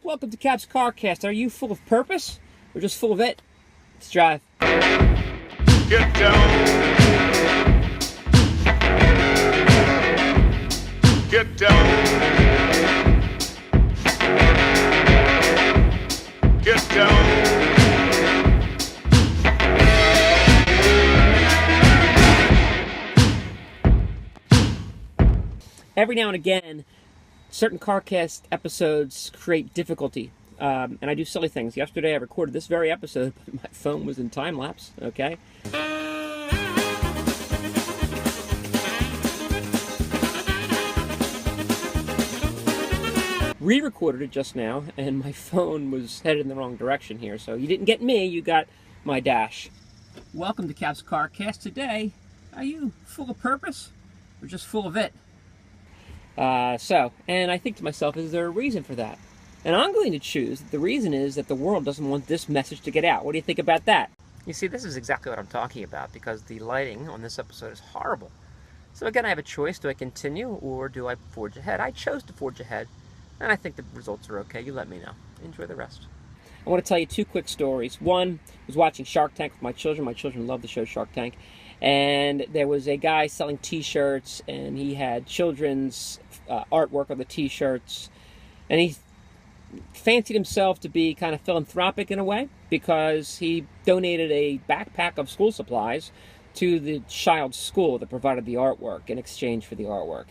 Welcome to Cap's CarCast. Are you full of purpose or just full of it? Let's drive. Get down. Get down. Get down. Every now and again, certain CarCast episodes create difficulty, and I do silly things. Yesterday I recorded this very episode, but my phone was in time lapse, okay? Re-recorded it just now, and my phone was headed in the wrong direction here, so you didn't get me, you got my dash. Welcome to Cap's CarCast. Today, are you full of purpose or just full of it? And I think to myself, is there a reason for that? And I'm going to choose that the reason is that the world doesn't want this message to get out. What do you think about that? You see, this is exactly what I'm talking about, because the lighting on this episode is horrible. So again, I have a choice. Do I continue or do I forge ahead? I chose to forge ahead, and I think the results are okay. You let me know. Enjoy the rest. I want to tell you two quick stories. One, I was watching Shark Tank with my children. My children love the show Shark Tank. And there was a guy selling T-shirts, and he had children's artwork on the T-shirts. And he fancied himself to be kind of philanthropic in a way, because he donated a backpack of school supplies to the child's school that provided the artwork in exchange for the artwork.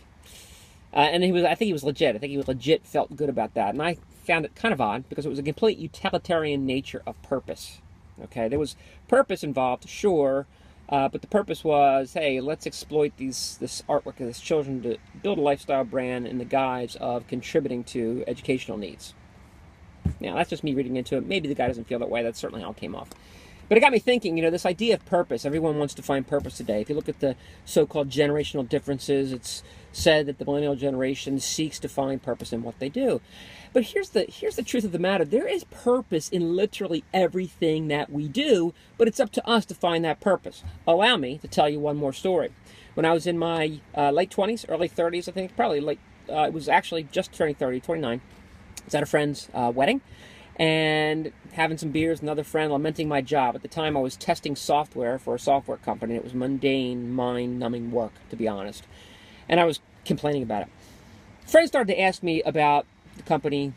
And I think he was legit. I think he was legit, felt good about that. And I found it kind of odd, because it was a complete utilitarian nature of purpose. Okay, there was purpose involved, sure, but the purpose was, hey, let's exploit this artwork of these children to build a lifestyle brand in the guise of contributing to educational needs. Now, that's just me reading into it. Maybe the guy doesn't feel that way. That's certainly how it came off. But it got me thinking, this idea of purpose. Everyone wants to find purpose today. If you look at the so-called generational differences, it's said that the millennial generation seeks to find purpose in what they do. But here's the truth of the matter. There is purpose in literally everything that we do, but it's up to us to find that purpose. Allow me to tell you one more story. When I was in my late 20s, early 30s, I think, probably late, it was actually just turning 30, 29. I was at a friend's wedding, and having some beers with another friend, lamenting my job. At the time, I was testing software for a software company. It was mundane, mind-numbing work, to be honest. And I was complaining about it. Friends started to ask me about the company,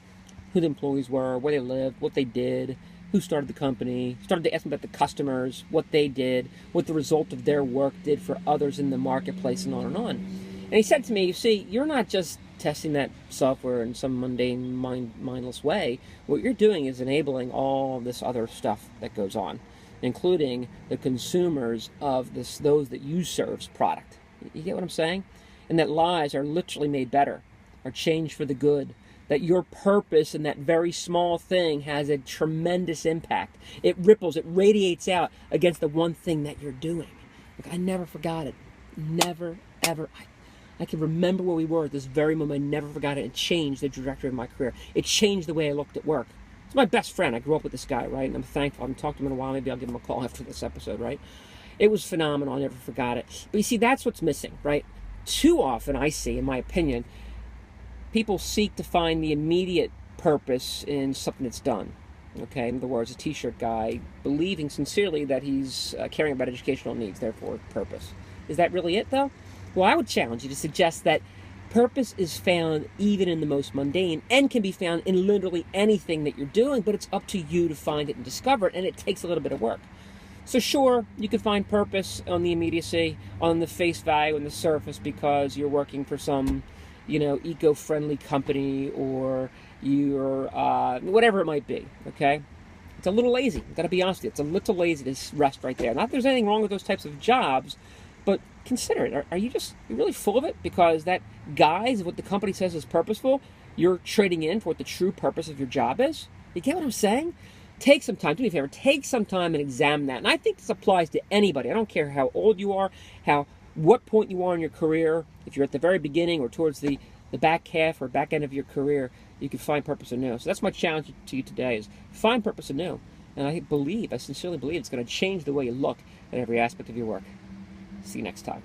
who the employees were, where they lived, what they did, who started the company. Started to ask me about the customers, what they did, what the result of their work did for others in the marketplace, and on and on. And he said to me, you see, you're not just testing that software in some mundane, mindless way. What you're doing is enabling all this other stuff that goes on, including the consumers of those that you serve's product. You get what I'm saying? And that lives are literally made better, are changed for the good, that your purpose in that very small thing has a tremendous impact. It ripples, it radiates out against the one thing that you're doing. Look, I never forgot it. Never, ever. I can remember where we were at this very moment. I never forgot it. It changed the trajectory of my career. It changed the way I looked at work. It's my best friend. I grew up with this guy, right? And I'm thankful. I haven't talked to him in a while. Maybe I'll give him a call after this episode, right? It was phenomenal. I never forgot it. But you see, that's what's missing, right? Too often, I see, in my opinion, people seek to find the immediate purpose in something that's done. Okay, in other words, a T-shirt guy believing sincerely that he's caring about educational needs, therefore purpose. Is that really it, though? Well, I would challenge you to suggest that purpose is found even in the most mundane and can be found in literally anything that you're doing, but it's up to you to find it and discover it, and it takes a little bit of work. So sure, you can find purpose on the immediacy, on the face value, on the surface, because you're working for some, eco-friendly company, or you're, whatever it might be, okay? It's a little lazy. I've got to be honest with you. It's a little lazy to rest right there. Not that there's anything wrong with those types of jobs, but consider it. Are you really full of it? Because that guise of what the company says is purposeful, you're trading in for what the true purpose of your job is? You get what I'm saying? Take some time. Do me a favor. Take some time and examine that. And I think this applies to anybody. I don't care how old you are, what point you are in your career. If you're at the very beginning or towards the back half or back end of your career, you can find purpose anew. So that's my challenge to you today, is find purpose anew. And I sincerely believe it's going to change the way you look at every aspect of your work. See you next time.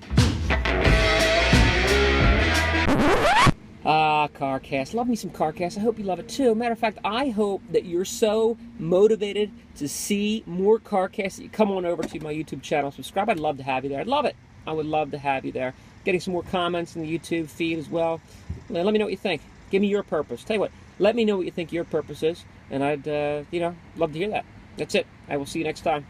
CarCast. Love me some CarCast. I hope you love it too. Matter of fact, I hope that you're so motivated to see more CarCast that you come on over to my YouTube channel, subscribe. I'd love to have you there. I'd love it. I would love to have you there. Getting some more comments in the YouTube feed as well. Let me know what you think. Give me your purpose. Tell you what, let me know what you think your purpose is, and I'd, love to hear that. That's it. I will see you next time.